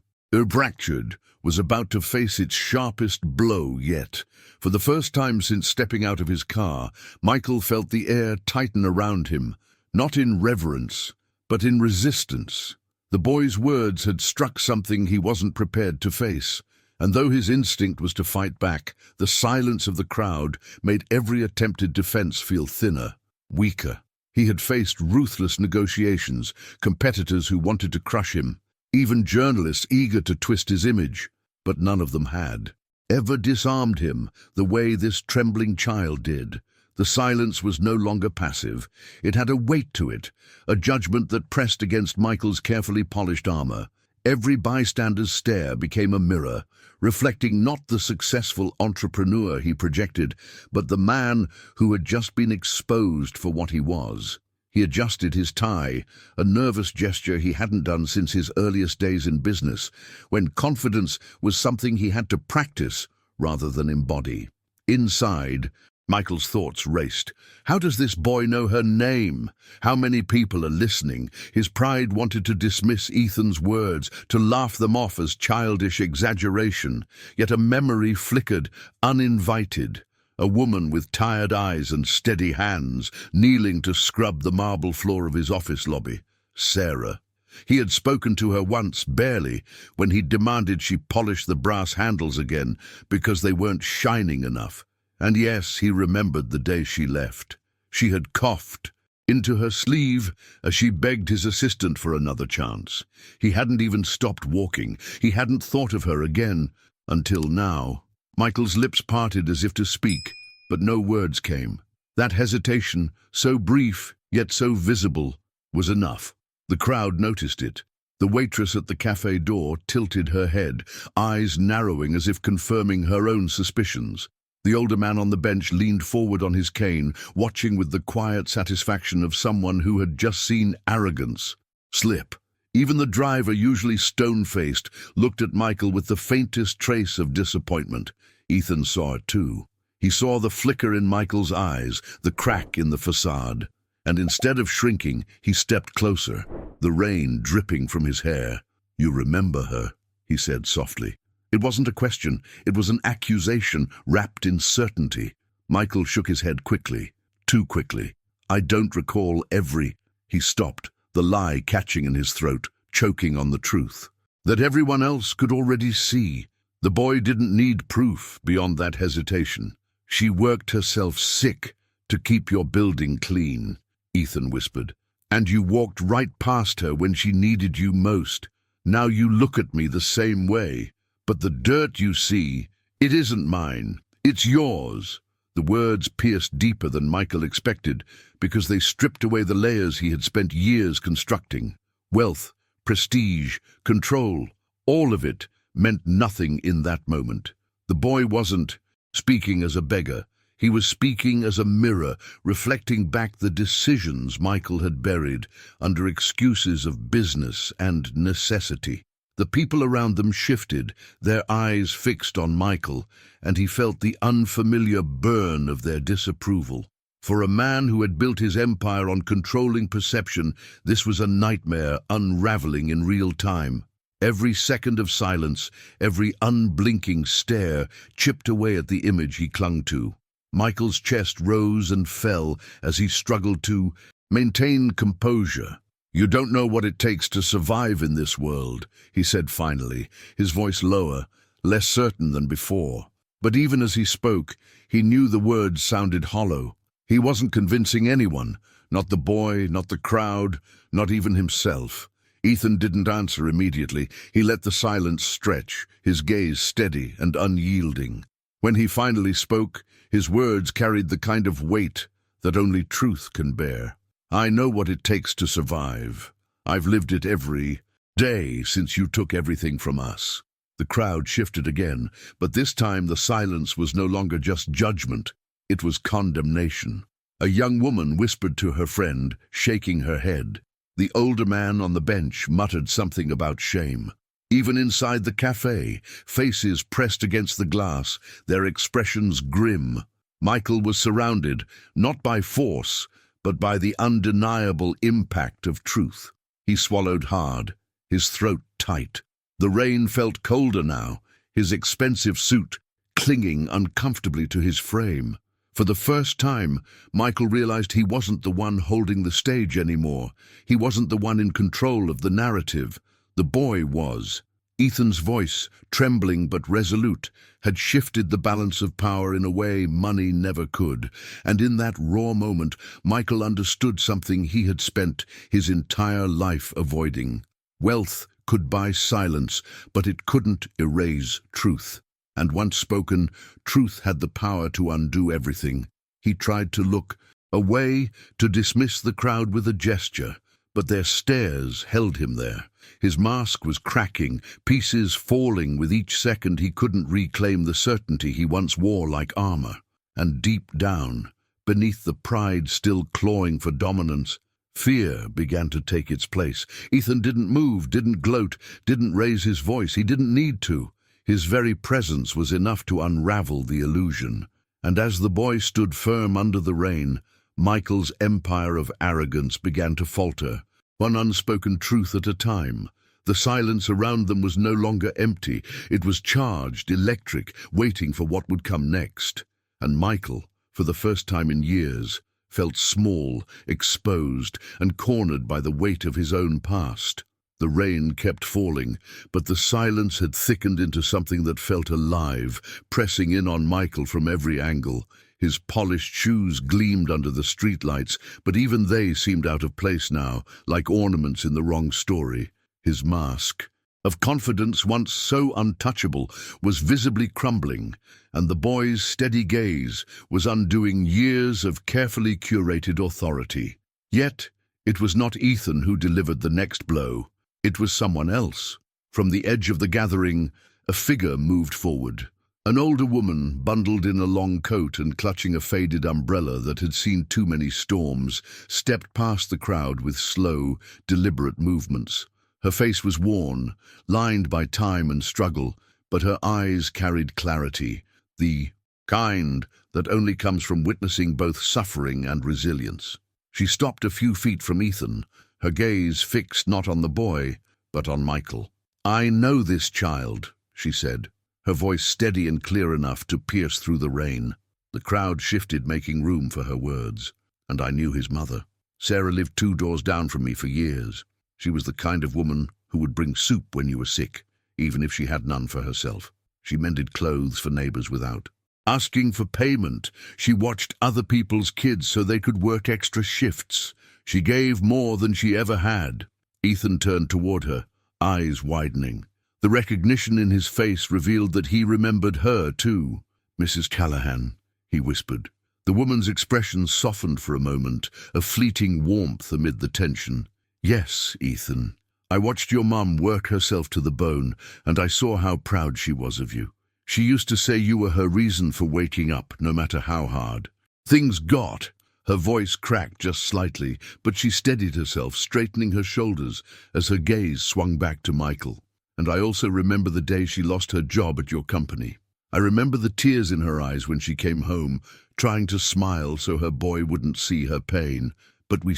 fractured, was about to face its sharpest blow yet. For the first time since stepping out of his car, Michael felt the air tighten around him, not in reverence, but in resistance. The boy's words had struck something he wasn't prepared to face, and though his instinct was to fight back, the silence of the crowd made every attempted defense feel thinner, weaker. He had faced ruthless negotiations, competitors who wanted to crush him, even journalists eager to twist his image, but none of them had ever disarmed him the way this trembling child did. The silence was no longer passive. It had a weight to it, a judgment that pressed against Michael's carefully polished armor. Every bystander's stare became a mirror, reflecting not the successful entrepreneur he projected, but the man who had just been exposed for what he was. He adjusted his tie, a nervous gesture he hadn't done since his earliest days in business, when confidence was something he had to practice rather than embody. Inside, Michael's thoughts raced. How does this boy know her name? How many people are listening? His pride wanted to dismiss Ethan's words, to laugh them off as childish exaggeration. Yet a memory flickered, uninvited. A woman with tired eyes and steady hands, kneeling to scrub the marble floor of his office lobby. Sarah. He had spoken to her once, barely, when he demanded she polish the brass handles again because they weren't shining enough. And yes, he remembered the day she left. She had coughed into her sleeve as she begged his assistant for another chance. He hadn't even stopped walking. He hadn't thought of her again until now. Michael's lips parted as if to speak, but no words came. That hesitation, so brief yet so visible, was enough. The crowd noticed it. The waitress at the cafe door tilted her head, eyes narrowing as if confirming her own suspicions. The older man on the bench leaned forward on his cane, watching with the quiet satisfaction of someone who had just seen arrogance slip. Even the driver, usually stone-faced, looked at Michael with the faintest trace of disappointment. Ethan saw it too. He saw the flicker in Michael's eyes, the crack in the facade. And instead of shrinking, he stepped closer, the rain dripping from his hair. "You remember her," he said softly. It wasn't a question, it was an accusation wrapped in certainty. Michael shook his head quickly, too quickly. "I don't recall every—" He stopped, the lie catching in his throat, choking on the truth that everyone else could already see. The boy didn't need proof beyond that hesitation. "She worked herself sick to keep your building clean," Ethan whispered. "And you walked right past her when she needed you most. Now you look at me the same way. But the dirt you see, it isn't mine, it's yours." The words pierced deeper than Michael expected because they stripped away the layers he had spent years constructing. Wealth, prestige, control, all of it meant nothing in that moment. The boy wasn't speaking as a beggar. He was speaking as a mirror, reflecting back the decisions Michael had buried under excuses of business and necessity. The people around them shifted, their eyes fixed on Michael, and he felt the unfamiliar burn of their disapproval. For a man who had built his empire on controlling perception, this was a nightmare unraveling in real time. Every second of silence, every unblinking stare, chipped away at the image he clung to. Michael's chest rose and fell as he struggled to maintain composure. "You don't know what it takes to survive in this world," he said finally, his voice lower, less certain than before. But even as he spoke, he knew the words sounded hollow. He wasn't convincing anyone, not the boy, not the crowd, not even himself. Ethan didn't answer immediately. He let the silence stretch, his gaze steady and unyielding. When he finally spoke, his words carried the kind of weight that only truth can bear. "I know what it takes to survive. I've lived it every day since you took everything from us." The crowd shifted again, but this time the silence was no longer just judgment. It was condemnation. A young woman whispered to her friend, shaking her head. The older man on the bench muttered something about shame. Even inside the cafe, faces pressed against the glass, their expressions grim. Michael was surrounded, not by force, but by the undeniable impact of truth. He swallowed hard, his throat tight. The rain felt colder now, his expensive suit clinging uncomfortably to his frame. For the first time, Michael realized he wasn't the one holding the stage anymore. He wasn't the one in control of the narrative. The boy was. Ethan's voice, trembling but resolute, had shifted the balance of power in a way money never could. And in that raw moment, Michael understood something he had spent his entire life avoiding. Wealth could buy silence, but it couldn't erase truth. And once spoken, truth had the power to undo everything. He tried to look away, to dismiss the crowd with a gesture, but their stares held him there. His mask was cracking, pieces falling with each second. He couldn't reclaim the certainty he once wore like armor. And deep down, beneath the pride still clawing for dominance, fear began to take its place. Ethan didn't move, didn't gloat, didn't raise his voice. He didn't need to. His very presence was enough to unravel the illusion. And as the boy stood firm under the rain, Michael's empire of arrogance began to falter, one unspoken truth at a time. The silence around them was no longer empty. It was charged, electric, waiting for what would come next. And Michael, for the first time in years, felt small, exposed, and cornered by the weight of his own past. The rain kept falling, but the silence had thickened into something that felt alive, pressing in on Michael from every angle. His polished shoes gleamed under the streetlights, but even they seemed out of place now, like ornaments in the wrong story. His mask, of confidence once so untouchable, was visibly crumbling, and the boy's steady gaze was undoing years of carefully curated authority. Yet, it was not Ethan who delivered the next blow. It was someone else. From the edge of the gathering, a figure moved forward. An older woman, bundled in a long coat and clutching a faded umbrella that had seen too many storms, stepped past the crowd with slow, deliberate movements. Her face was worn, lined by time and struggle, but her eyes carried clarity, the kind that only comes from witnessing both suffering and resilience. She stopped a few feet from Ethan, her gaze fixed not on the boy, but on Michael. "I know this child," she said, her voice steady and clear enough to pierce through the rain. The crowd shifted, making room for her words. "And I knew his mother. Sarah lived 2 doors down from me for years. She was the kind of woman who would bring soup when you were sick, even if she had none for herself. She mended clothes for neighbors without asking for payment. She watched other people's kids so they could work extra shifts. She gave more than she ever had." Ethan turned toward her, eyes widening. The recognition in his face revealed that he remembered her too. "Mrs. Callahan," he whispered. The woman's expression softened for a moment, a fleeting warmth amid the tension. "Yes, Ethan. I watched your mum work herself to the bone, and I saw how proud she was of you. She used to say you were her reason for waking up, no matter how hard. Things got. Her voice cracked just slightly, but she steadied herself, straightening her shoulders as her gaze swung back to Michael. And I also remember the day she lost her job at your company. I remember the tears in her eyes when she came home, trying to smile so her boy wouldn't see her pain. But we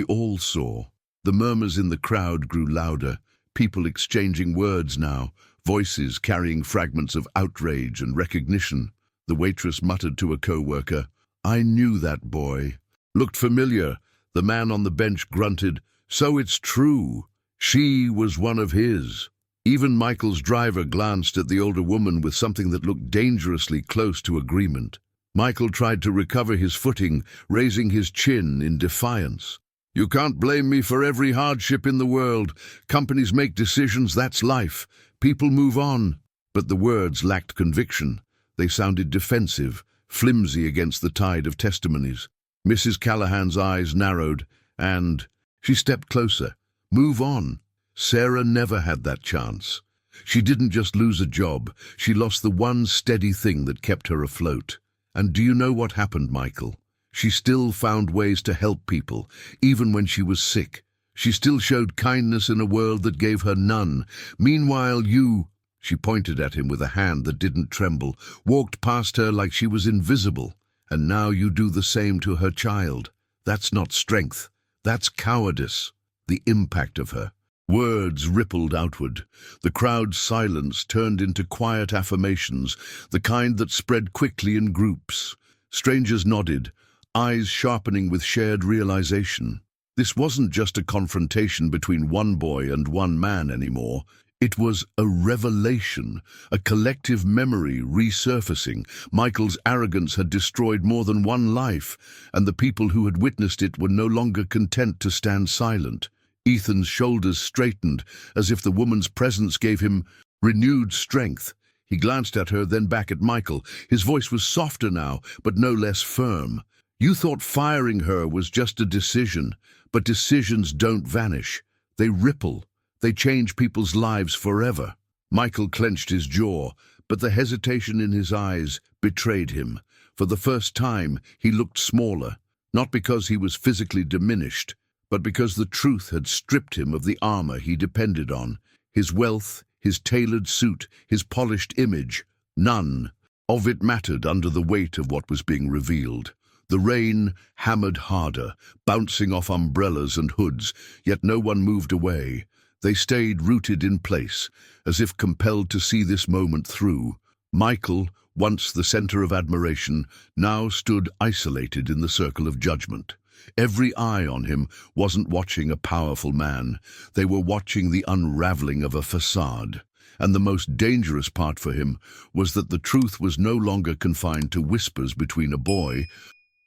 all saw. The murmurs in the crowd grew louder, people exchanging words now, voices carrying fragments of outrage and recognition. The waitress muttered to a co-worker, "I knew that boy. Looked familiar." The man on the bench grunted, "So it's true. She was one of his." Even Michael's driver glanced at the older woman with something that looked dangerously close to agreement. Michael tried to recover his footing, raising his chin in defiance. "You can't blame me for every hardship in the world. Companies make decisions, that's life. People move on." But the words lacked conviction. They sounded defensive, flimsy against the tide of testimonies. Mrs. Callahan's eyes narrowed, and she stepped closer. "Move on." Sarah never had that chance. She didn't just lose a job, she lost the one steady thing that kept her afloat. And do you know what happened, Michael? She still found ways to help people, even when she was sick. She still showed kindness in a world that gave her none. Meanwhile, you, she pointed at him with a hand that didn't tremble, walked past her like she was invisible. And now you do the same to her child. That's not strength. That's cowardice. The impact of her. Words rippled outward. The crowd's silence turned into quiet affirmations, the kind that spread quickly in groups. Strangers nodded, eyes sharpening with shared realization. This wasn't just a confrontation between one boy and one man anymore. It was a revelation, a collective memory resurfacing. Michael's arrogance had destroyed more than one life, and the people who had witnessed it were no longer content to stand silent. Ethan's shoulders straightened, as if the woman's presence gave him renewed strength. He glanced at her, then back at Michael. His voice was softer now, but no less firm. "You thought firing her was just a decision, but decisions don't vanish. They ripple. They change people's lives forever." Michael clenched his jaw, but the hesitation in his eyes betrayed him. For the first time, he looked smaller, not because he was physically diminished, but because the truth had stripped him of the armor he depended on. His wealth, his tailored suit, his polished image, none of it mattered under the weight of what was being revealed. The rain hammered harder, bouncing off umbrellas and hoods, yet no one moved away. They stayed rooted in place, as if compelled to see this moment through. Michael, once the center of admiration, now stood isolated in the circle of judgment. Every eye on him wasn't watching a powerful man. They were watching the unraveling of a facade. And the most dangerous part for him was that the truth was no longer confined to whispers between a boy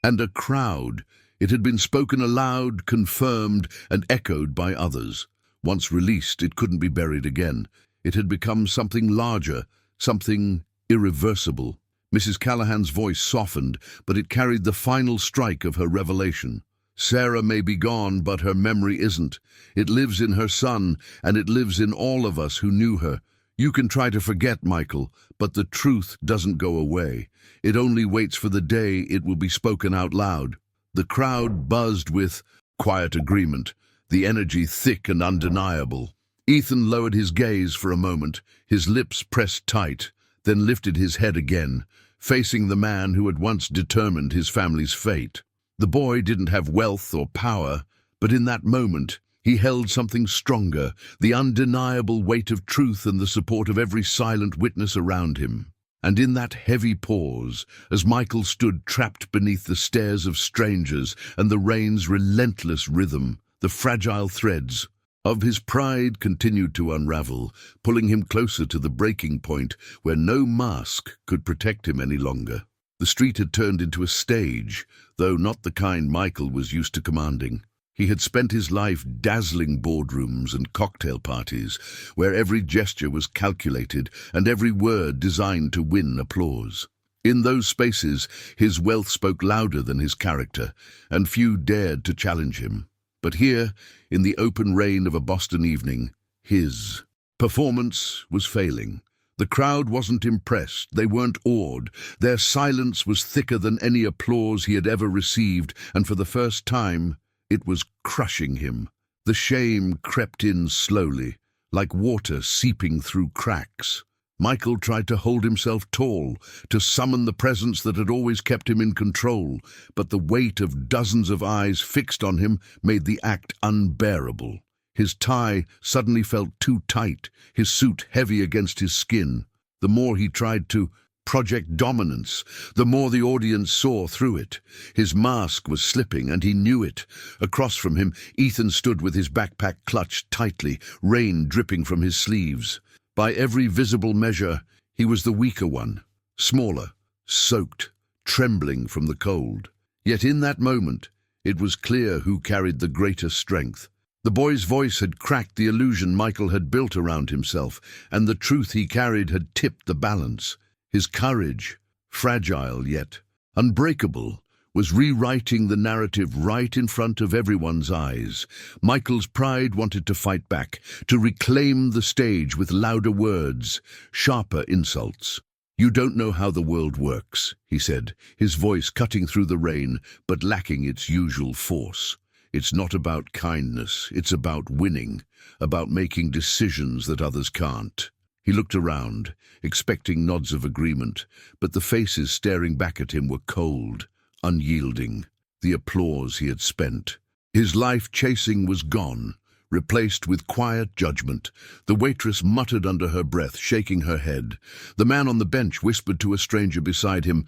and a crowd. It had been spoken aloud, confirmed, and echoed by others. Once released, it couldn't be buried again. It had become something larger, something irreversible. Mrs. Callahan's voice softened, but it carried the final strike of her revelation. "Sarah may be gone, but her memory isn't. It lives in her son, and it lives in all of us who knew her. You can try to forget, Michael, but the truth doesn't go away. It only waits for the day it will be spoken out loud." The crowd buzzed with quiet agreement, the energy thick and undeniable. Ethan lowered his gaze for a moment, his lips pressed tight, then lifted his head again, facing the man who had once determined his family's fate. The boy didn't have wealth or power, but in that moment, he held something stronger, the undeniable weight of truth and the support of every silent witness around him. And in that heavy pause, as Michael stood trapped beneath the stares of strangers and the rain's relentless rhythm, the fragile threads of his pride continued to unravel, pulling him closer to the breaking point where no mask could protect him any longer. The street had turned into a stage, though not the kind Michael was used to commanding. He had spent his life dazzling boardrooms and cocktail parties, where every gesture was calculated and every word designed to win applause. In those spaces, his wealth spoke louder than his character, and few dared to challenge him. But here, in the open rain of a Boston evening, his performance was failing. The crowd wasn't impressed, they weren't awed. Their silence was thicker than any applause he had ever received, and for the first time, it was crushing him. The shame crept in slowly, like water seeping through cracks. Michael tried to hold himself tall, to summon the presence that had always kept him in control, but the weight of dozens of eyes fixed on him made the act unbearable. His tie suddenly felt too tight, his suit heavy against his skin. The more he tried to project dominance, the more the audience saw through it. His mask was slipping, and he knew it. Across from him, Ethan stood with his backpack clutched tightly, rain dripping from his sleeves. By every visible measure, he was the weaker one, smaller, soaked, trembling from the cold. Yet in that moment, it was clear who carried the greater strength. The boy's voice had cracked the illusion Michael had built around himself, and the truth he carried had tipped the balance. His courage, fragile yet unbreakable, was rewriting the narrative right in front of everyone's eyes. Michael's pride wanted to fight back, to reclaim the stage with louder words, sharper insults. "You don't know how the world works," he said, his voice cutting through the rain, but lacking its usual force. "It's not about kindness, it's about winning, about making decisions that others can't." He looked around, expecting nods of agreement, but the faces staring back at him were cold, unyielding. The applause he had spent, his life chasing, was gone, replaced with quiet judgment. The waitress muttered under her breath, shaking her head. The man on the bench whispered to a stranger beside him,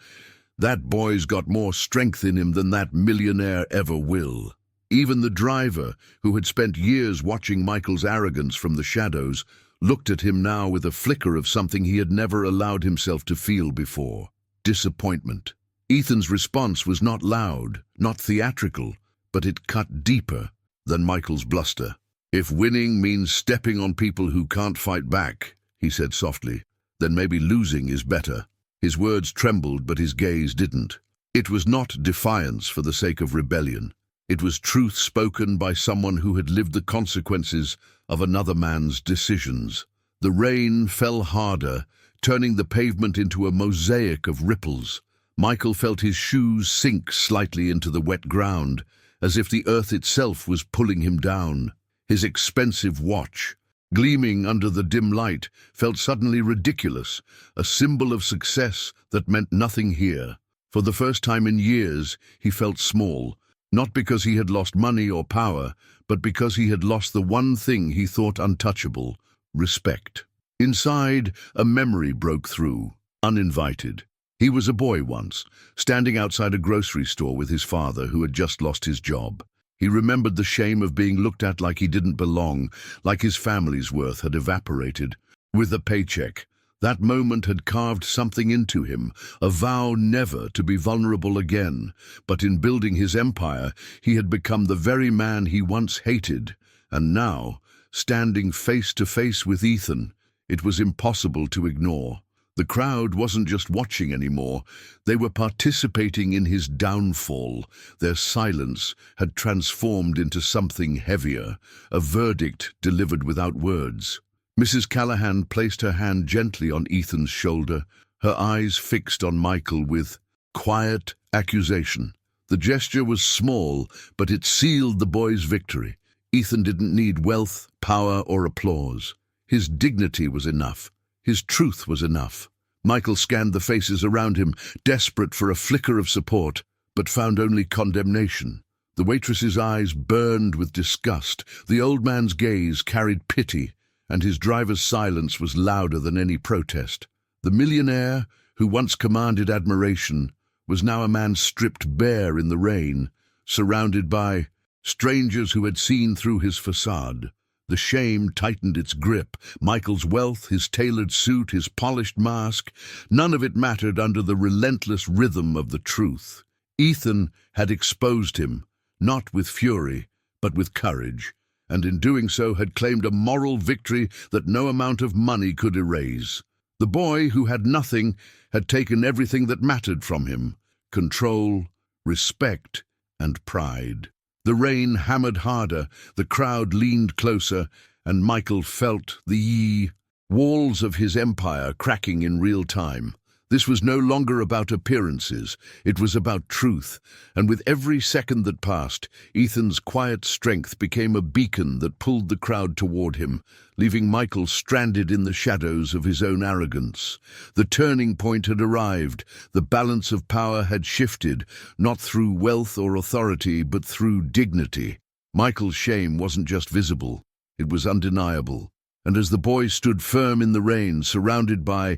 "That boy's got more strength in him than that millionaire ever will." Even the driver, who had spent years watching Michael's arrogance from the shadows, looked at him now with a flicker of something he had never allowed himself to feel before: disappointment. Ethan's response was not loud, not theatrical, but it cut deeper than Michael's bluster. "If winning means stepping on people who can't fight back," he said softly, "then maybe losing is better." His words trembled, but his gaze didn't. It was not defiance for the sake of rebellion. It was truth spoken by someone who had lived the consequences of another man's decisions. The rain fell harder, turning the pavement into a mosaic of ripples. Michael felt his shoes sink slightly into the wet ground, as if the earth itself was pulling him down. His expensive watch, gleaming under the dim light, felt suddenly ridiculous, a symbol of success that meant nothing here. For the first time in years, he felt small. Not because he had lost money or power, but because he had lost the one thing he thought untouchable: respect. Inside, a memory broke through, uninvited. He was a boy once, standing outside a grocery store with his father, who had just lost his job. He remembered the shame of being looked at like he didn't belong, like his family's worth had evaporated. With a paycheck, that moment had carved something into him, a vow never to be vulnerable again. But in building his empire, he had become the very man he once hated. And now, standing face to face with Ethan, it was impossible to ignore. The crowd wasn't just watching anymore, they were participating in his downfall. Their silence had transformed into something heavier, a verdict delivered without words. Mrs. Callahan placed her hand gently on Ethan's shoulder, her eyes fixed on Michael with quiet accusation. The gesture was small, but it sealed the boy's victory. Ethan didn't need wealth, power, or applause. His dignity was enough. His truth was enough. Michael scanned the faces around him, desperate for a flicker of support, but found only condemnation. The waitress's eyes burned with disgust. The old man's gaze carried pity, and his driver's silence was louder than any protest. The millionaire, who once commanded admiration, was now a man stripped bare in the rain, surrounded by strangers who had seen through his facade. The shame tightened its grip. Michael's wealth, his tailored suit, his polished mask, none of it mattered under the relentless rhythm of the truth. Ethan had exposed him, not with fury, but with courage, and in doing so had claimed a moral victory that no amount of money could erase. The boy, who had nothing, had taken everything that mattered from him: control, respect, and pride. The rain hammered harder, the crowd leaned closer, and Michael felt the walls of his empire cracking in real time. This was no longer about appearances, it was about truth, and with every second that passed, Ethan's quiet strength became a beacon that pulled the crowd toward him, leaving Michael stranded in the shadows of his own arrogance. The turning point had arrived, the balance of power had shifted, not through wealth or authority, but through dignity. Michael's shame wasn't just visible, it was undeniable, and as the boy stood firm in the rain, surrounded by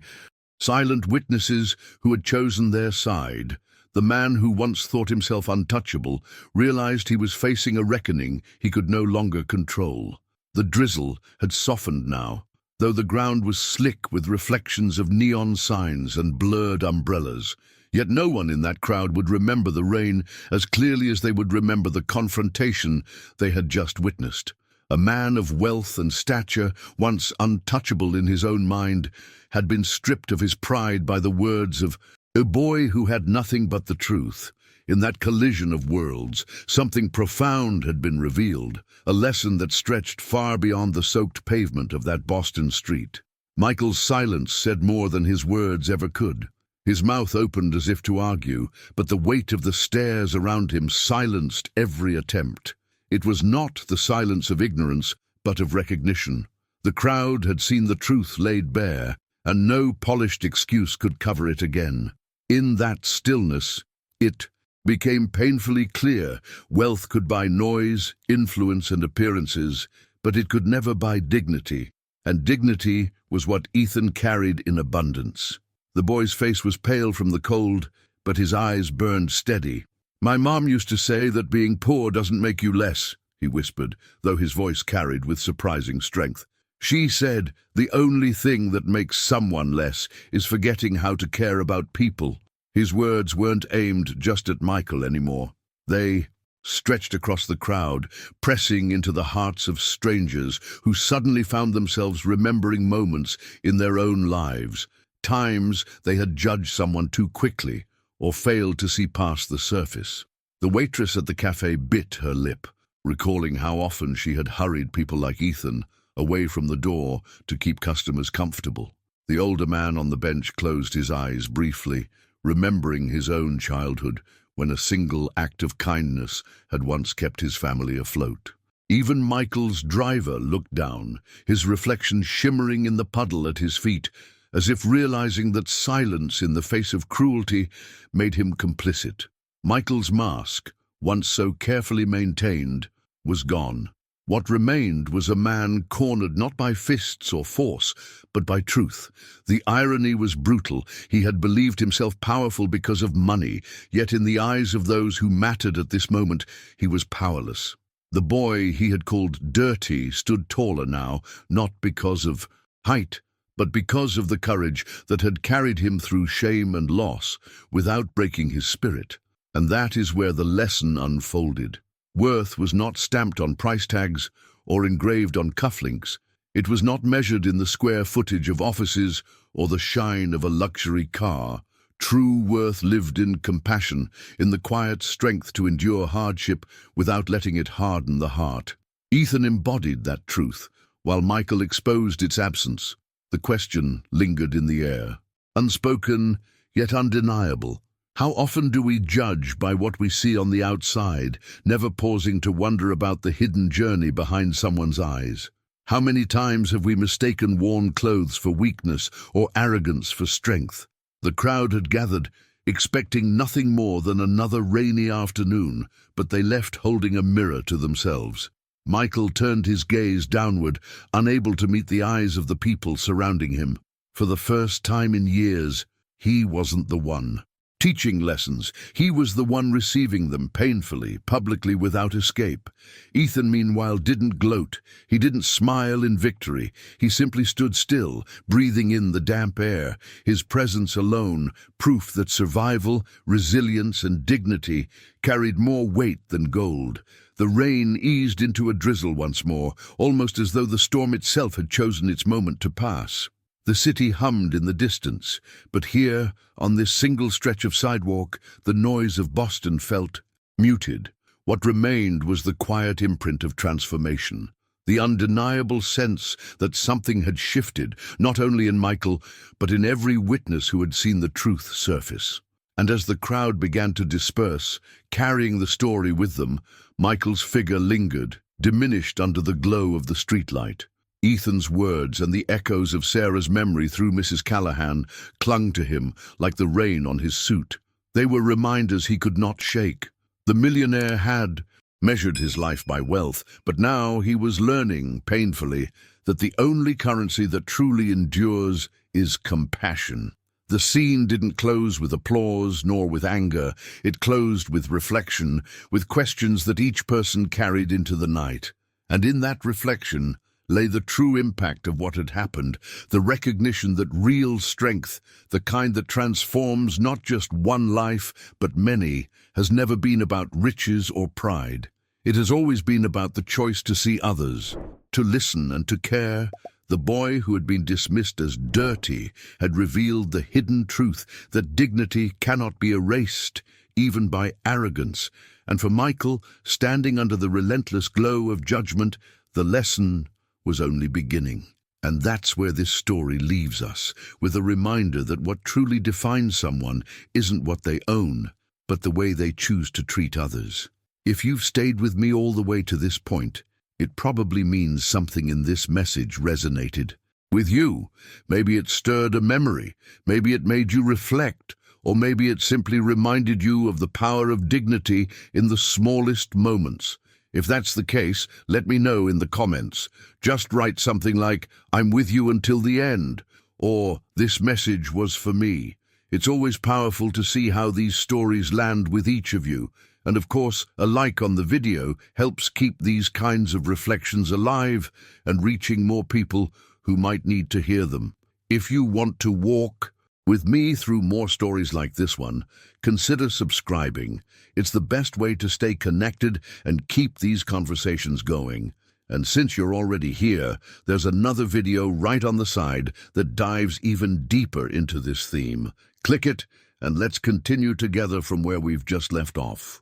silent witnesses who had chosen their side, the man who once thought himself untouchable realized he was facing a reckoning he could no longer control. The drizzle had softened now, though the ground was slick with reflections of neon signs and blurred umbrellas. Yet no one in that crowd would remember the rain as clearly as they would remember the confrontation they had just witnessed. A man of wealth and stature, once untouchable in his own mind, had been stripped of his pride by the words of a boy who had nothing but the truth. In that collision of worlds, something profound had been revealed, a lesson that stretched far beyond the soaked pavement of that Boston street. Michael's silence said more than his words ever could. His mouth opened as if to argue, but the weight of the stairs around him silenced every attempt. It was not the silence of ignorance, but of recognition. The crowd had seen the truth laid bare, and no polished excuse could cover it again. In that stillness, it became painfully clear wealth could buy noise, influence, and appearances, but it could never buy dignity, and dignity was what Ethan carried in abundance. The boy's face was pale from the cold, but his eyes burned steady. "My mom used to say that being poor doesn't make you less," he whispered, though his voice carried with surprising strength. "She said the only thing that makes someone less is forgetting how to care about people." His words weren't aimed just at Michael anymore. They stretched across the crowd, pressing into the hearts of strangers who suddenly found themselves remembering moments in their own lives, times they had judged someone too quickly or failed to see past the surface. The waitress at the cafe bit her lip, recalling how often she had hurried people like Ethan away from the door to keep customers comfortable. The older man on the bench closed his eyes briefly, remembering his own childhood when a single act of kindness had once kept his family afloat. Even Michael's driver looked down, his reflection shimmering in the puddle at his feet, as if realizing that silence in the face of cruelty made him complicit. Michael's mask, once so carefully maintained, was gone. What remained was a man cornered not by fists or force, but by truth. The irony was brutal. He had believed himself powerful because of money, yet in the eyes of those who mattered at this moment, he was powerless. The boy he had called dirty stood taller now, not because of height, but because of the courage that had carried him through shame and loss without breaking his spirit. And that is where the lesson unfolded. Worth was not stamped on price tags or engraved on cufflinks. It was not measured in the square footage of offices or the shine of a luxury car. True worth lived in compassion, in the quiet strength to endure hardship without letting it harden the heart. Ethan embodied that truth, while Michael exposed its absence. The question lingered in the air, unspoken yet undeniable. How often do we judge by what we see on the outside, never pausing to wonder about the hidden journey behind someone's eyes? How many times have we mistaken worn clothes for weakness or arrogance for strength? The crowd had gathered, expecting nothing more than another rainy afternoon, but they left holding a mirror to themselves. Michael turned his gaze downward, unable to meet the eyes of the people surrounding him. For the first time in years, he wasn't the one teaching lessons. He was the one receiving them painfully, publicly, without escape. Ethan, meanwhile, didn't gloat. He didn't smile in victory. He simply stood still, breathing in the damp air, his presence alone, proof that survival, resilience, and dignity carried more weight than gold. The rain eased into a drizzle once more, almost as though the storm itself had chosen its moment to pass. The city hummed in the distance, but here, on this single stretch of sidewalk, the noise of Boston felt muted. What remained was the quiet imprint of transformation. The undeniable sense that something had shifted, not only in Michael, but in every witness who had seen the truth surface. And as the crowd began to disperse, carrying the story with them, Michael's figure lingered, diminished under the glow of the streetlight. Ethan's words and the echoes of Sarah's memory through Mrs. Callahan clung to him like the rain on his suit. They were reminders he could not shake. The millionaire had measured his life by wealth, but now he was learning, painfully, that the only currency that truly endures is compassion. The scene didn't close with applause nor with anger. It closed with reflection, with questions that each person carried into the night. And in that reflection lay the true impact of what had happened, the recognition that real strength, the kind that transforms not just one life, but many, has never been about riches or pride. It has always been about the choice to see others, to listen and to care. The boy who had been dismissed as dirty had revealed the hidden truth that dignity cannot be erased, even by arrogance. And for Michael, standing under the relentless glow of judgment, the lesson was only beginning. And that's where this story leaves us, with a reminder that what truly defines someone isn't what they own, but the way they choose to treat others. If you've stayed with me all the way to this point, it probably means something in this message resonated with you. Maybe it stirred a memory, maybe it made you reflect, or maybe it simply reminded you of the power of dignity in the smallest moments. If that's the case, let me know in the comments. Just write something like, "I'm with you until the end," or "This message was for me." It's always powerful to see how these stories land with each of you. And of course, a like on the video helps keep these kinds of reflections alive and reaching more people who might need to hear them. If you want to walk with me through more stories like this one, consider subscribing. It's the best way to stay connected and keep these conversations going. And since you're already here, there's another video right on the side that dives even deeper into this theme. Click it, and let's continue together from where we've just left off.